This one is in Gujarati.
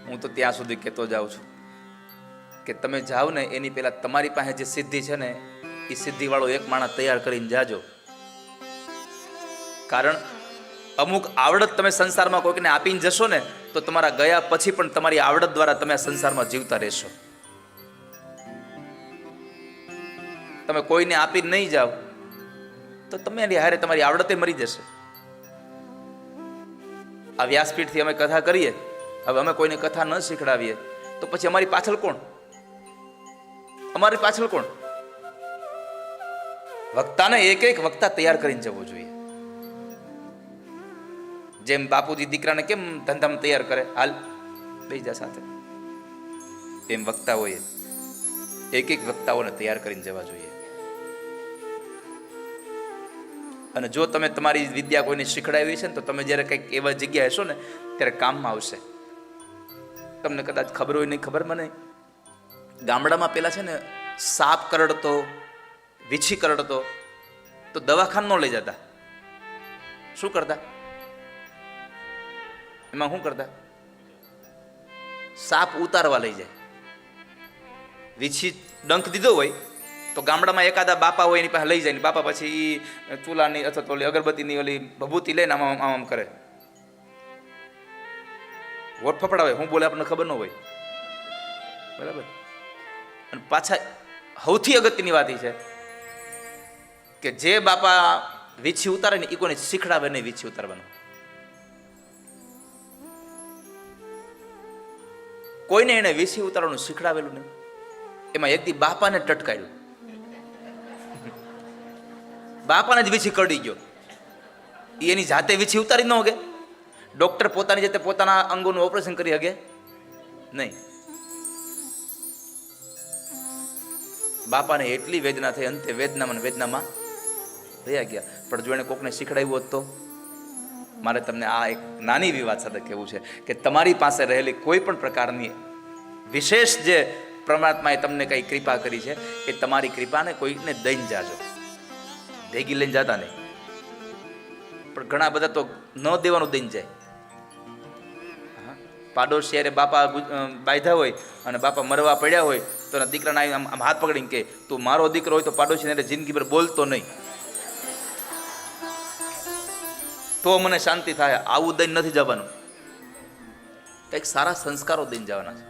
હું તો ત્યાં સુધી કહેતો જાઉં છું કે તમે જાઓ ને એની પહેલા તમારી પાસે જે સિદ્ધિ છે ને એ સિદ્ધિવાળો એક માણસ તૈયાર કરીને જાજો. કારણ અમુક આવડત તમે સંસારમાં કોઈકને આપીને જશો ને તો તમારા ગયા પછી પણ તમારી આવડત દ્વારા તમે આ સંસારમાં જીવતા રહેશો. તમે કોઈને આપીને નહીં જાઓ તો તમે હારે તમારી આવડતે મરી જશે. આ વ્યાસપીઠથી અમે કથા કરીએ, હવે અમે કોઈને કથા ન શીખડાવીએ તો પછી અમારી પાછળ કોણ? અમારી પાછળ કોણ? વક્તાને એક એક વક્તા તૈયાર કરીને જવો જોઈએ. જેમ બાપુજી દીકરાને કેમ ધંધામાં તૈયાર કરે, હાલ બેસી જા સાથે, એમ વક્તાઓએ એક એક વક્તાઓને તૈયાર કરીને જવા જોઈએ. અને જો તમે તમારી વિદ્યા કોઈને શીખડાવી છે ને તો તમે જ્યારે કંઈક એવા જગ્યાએ હશો ને ત્યારે કામમાં આવશે. તમને કદાચ ખબર હોય નહીં, ખબર મને ગામડામાં પેલા છે ને સાપ કરડતો, વીછી કરડતો તો દવાખાને ન લઈ જતા. શું કરતા? એમાં શું કરતા? સાપ ઉતારવા લઈ જાય. વીછી ડંખ દીધો હોય તો ગામડામાં એકાદા બાપા હોય એની પાસે લઈ જાય. બાપા પછી ચૂલાની અથવા તો ઓલી અગરબત્તીની ઓલી ભભૂતિ લઈને આમ આમ કરે, વોટ ફફડાવે. હું બોલે આપણને ખબર ન હોય, બરાબર. અને પાછા સૌથી અગત્યની વાત એ છે કે જે બાપા વીછી ઉતારે ને એ કોઈને શીખડાવે નહીં વીછી ઉતારવાનું. કોઈને એને વીછી ઉતારવાનું શીખડાવેલું નહીં. એમાં એક દી બાપાને ટટકાયું, બાપાને જ વીછી કરડી ગયો. એની જાતે વીછી ઉતારી ન હોગે? ડોક્ટર પોતાની જાતે પોતાના અંગોનું ઓપરેશન કરી શકે નહીં. બાપાને એટલી વેદના થઈ, અંતે વેદનામાં વેદનામાં રહ્યા ગયા. પણ જો એને કોકને શીખડાવ્યું હોત તો. મારે તમને આ એક નાની વિવાદ સાથે કહેવું છે કે તમારી પાસે રહેલી કોઈ પણ પ્રકારની વિશેષ જે પરમાત્માએ તમને કઈ કૃપા કરી છે એ તમારી કૃપાને કોઈને દઈને જાજો, ભેગી લઈને જતા નહીં. પણ ઘણા બધા તો ન દેવાનું દઈને જાય. પાડોશી અરે બાપા બાંધ્યા હોય અને બાપા મરવા પડ્યા હોય તો એના દીકરાને આમ હાથ પકડીને કે તું મારો દીકરો હોય તો પાડોશીને જિંદગી પર બોલતો નહીં, તો મને શાંતિ થાય. આવું દઈને નથી જવાનું, કંઈક સારા સંસ્કારો દઈને જવાના છે.